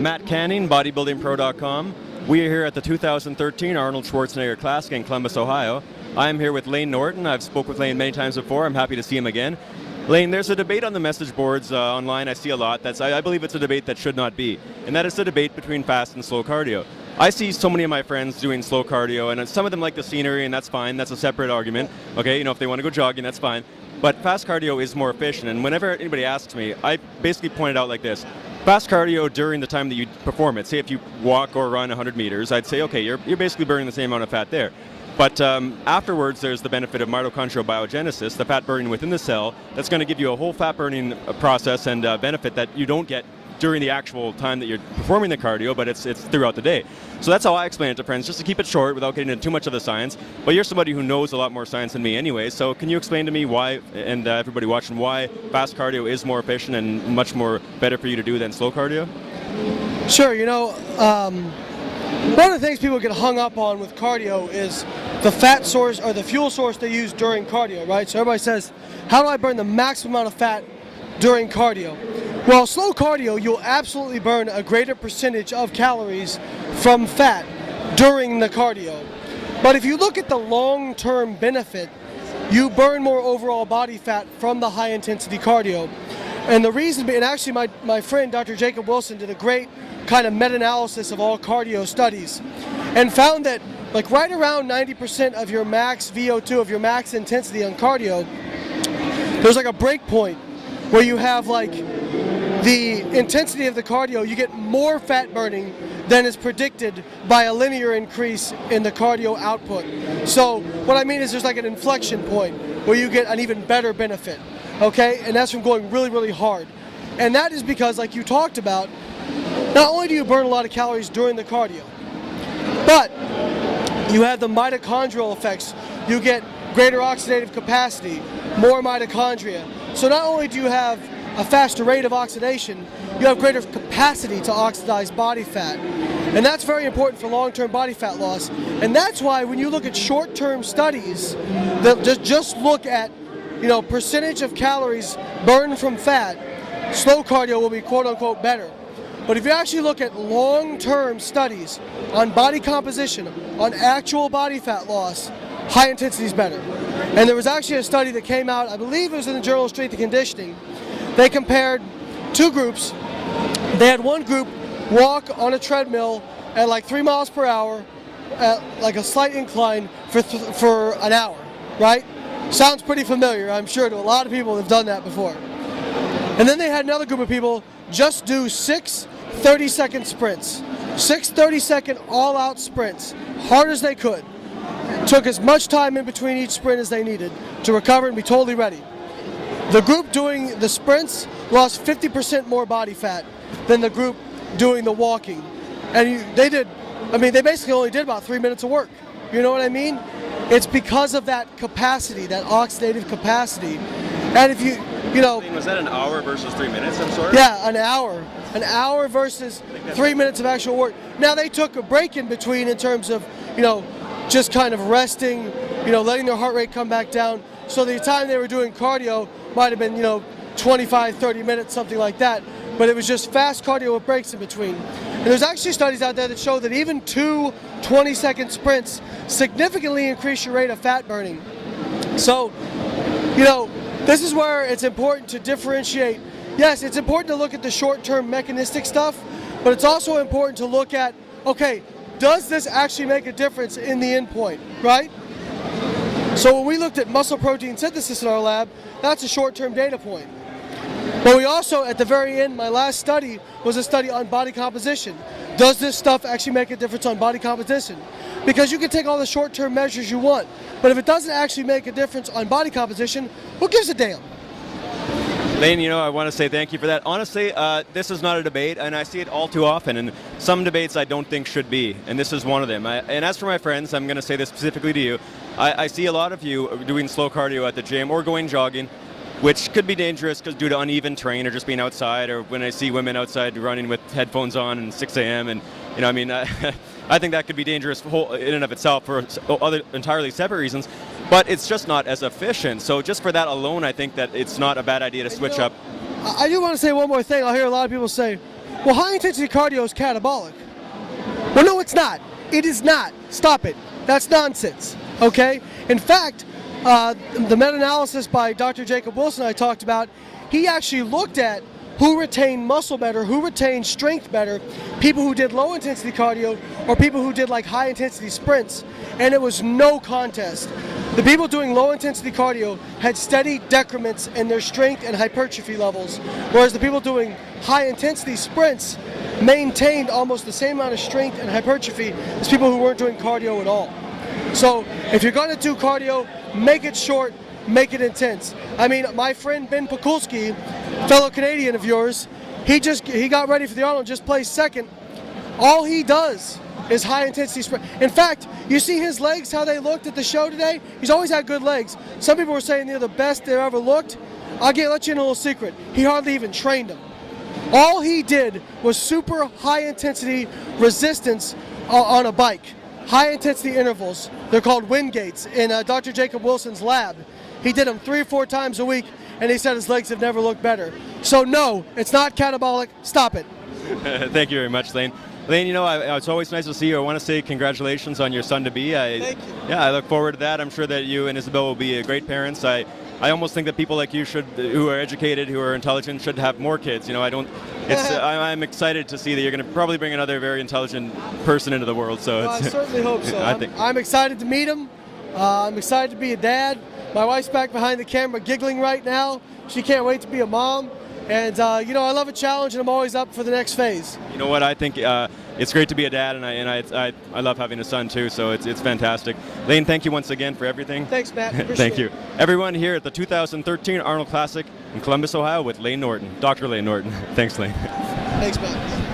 Matt Canning, bodybuildingpro.com. We are here at the 2013 Arnold Schwarzenegger Classic in Columbus, Ohio. I'm here with Layne Norton. I've spoke with Layne many times before. I'm happy to see him again. Layne, there's a debate on the message boards online I see a lot. I believe it's a debate that should not be, and that is the debate between fast and slow cardio. I see so many of my friends doing slow cardio, and some of them like the scenery, and that's fine. That's a separate argument. Okay, you know, if they want to go jogging, that's fine. But fast cardio is more efficient, and whenever anybody asks me, I basically point it out like this. Fast cardio during the time that you perform it, say if you walk or run 100 meters, I'd say, okay, you're basically burning the same amount of fat there. But afterwards, there's the benefit of mitochondrial biogenesis, the fat burning within the cell, that's going to give you a whole fat burning process and benefit that you don't get during the actual time that you're performing the cardio, but it's throughout the day. So that's how I explain it to friends, just to keep it short without getting into too much of the science. But you're somebody who knows a lot more science than me anyway, so can you explain to me why, and everybody watching, why fast cardio is more efficient and much more better for you to do than slow cardio? Sure, you know, one of the things people get hung up on with cardio is the fat source or the fuel source they use during cardio, right? So everybody says, how do I burn the maximum amount of fat during cardio? Well, slow cardio, you'll absolutely burn a greater percentage of calories from fat during the cardio. But if you look at the long-term benefit, you burn more overall body fat from the high-intensity cardio. And the reason, and actually my friend Dr. Jacob Wilson did a great kind of meta-analysis of all cardio studies and found that like right around 90% of your max VO2, of your max intensity on cardio, there's like a break point where you have like the intensity of the cardio, you get more fat burning than is predicted by a linear increase in the cardio output. So what I mean is there's like an inflection point where you get an even better benefit, okay? And that's from going really, really hard. And that is because, like you talked about, not only do you burn a lot of calories during the cardio, but you have the mitochondrial effects. You get greater oxidative capacity, more mitochondria. So not only do you have a faster rate of oxidation, you have greater capacity to oxidize body fat. And that's very important for long-term body fat loss. And that's why when you look at short-term studies that just look at, you know, percentage of calories burned from fat, slow cardio will be quote-unquote better. But if you actually look at long-term studies on body composition, on actual body fat loss, high intensity is better. And there was actually a study that came out, I believe it was in the Journal of Strength and Conditioning. They compared two groups. They had one group walk on a treadmill at like 3 miles per hour at like a slight incline for an hour, right? Sounds pretty familiar, I'm sure, to a lot of people that have done that before. And then they had another group of people just do 6 30-second sprints. 6 30-second all-out sprints, hard as they could. Took as much time in between each sprint as they needed to recover and be totally ready. The group doing the sprints lost 50% more body fat than the group doing the walking. And they basically only did about 3 minutes of work. You know what I mean? It's because of that capacity, that oxidative capacity. And if you know... Was that an hour versus 3 minutes, I'm sorry? Yeah, an hour. An hour versus 3 minutes of actual work. Now they took a break in between in terms of, you know, just kind of resting, you know, letting their heart rate come back down. So the time they were doing cardio might have been, you know, 25, 30 minutes, something like that. But it was just fast cardio with breaks in between. And there's actually studies out there that show that even 2 20-second sprints significantly increase your rate of fat burning. So, you know, this is where it's important to differentiate. Yes, it's important to look at the short-term mechanistic stuff, but it's also important to look at, okay, does this actually make a difference in the endpoint, right? So when we looked at muscle protein synthesis in our lab, that's a short-term data point. But we also, at the very end, my last study was a study on body composition. Does this stuff actually make a difference on body composition? Because you can take all the short-term measures you want, but if it doesn't actually make a difference on body composition, who gives a damn? Layne, you know, I want to say thank you for that. Honestly, this is not a debate, and I see it all too often, and some debates I don't think should be, and this is one of them. And as for my friends, I'm going to say this specifically to you, I see a lot of you doing slow cardio at the gym or going jogging, which could be dangerous because due to uneven terrain or just being outside, or when I see women outside running with headphones on at 6 a.m. and, you know, I mean, I think that could be dangerous in and of itself for other entirely separate reasons, but it's just not as efficient. So just for that alone, I think that it's not a bad idea to switch up. I do want to say one more thing. I'll hear a lot of people say, well, high intensity cardio is catabolic. Well, no, it's not. It is not. Stop it. That's nonsense. Okay? In fact, the meta-analysis by Dr. Jacob Wilson I talked about, he actually looked at who retained muscle better, who retained strength better, people who did low intensity cardio or people who did like high intensity sprints, and it was no contest. The people doing low intensity cardio had steady decrements in their strength and hypertrophy levels, whereas the people doing high intensity sprints maintained almost the same amount of strength and hypertrophy as people who weren't doing cardio at all. So if you're going to do cardio, make it short, make it intense. I mean, my friend Ben Pakulski, fellow Canadian of yours, he got ready for the Arnold, just placed second. All he does is high intensity sprint. In fact, you see his legs, how they looked at the show today? He's always had good legs. Some people were saying they're the best they've ever looked. Let you in a little secret. He hardly even trained them. All he did was super high intensity resistance on a bike. High intensity intervals. They're called wind gates in Dr. Jacob Wilson's lab. He did them 3 or 4 times a week, and he said his legs have never looked better. So no, it's not catabolic. Stop it. Thank you very much, Layne. Layne, you know, it's always nice to see you. I want to say congratulations on your son-to-be. Thank you. Yeah, I look forward to that. I'm sure that you and Isabel will be great parents. I almost think that people like you who are educated, who are intelligent, should have more kids. You know, I'm excited to see that you're going to probably bring another very intelligent person into the world. So I certainly hope so. think I'm excited to meet him. I'm excited to be a dad. My wife's back behind the camera giggling right now. She can't wait to be a mom. And, you know, I love a challenge, and I'm always up for the next phase. You know what? I think it's great to be a dad, and I love having a son, too, so it's fantastic. Layne, thank you once again for everything. Thanks, Matt. Thank you. Everyone here at the 2013 Arnold Classic in Columbus, Ohio with Layne Norton. Dr. Layne Norton. Thanks, Layne. Thanks, Matt.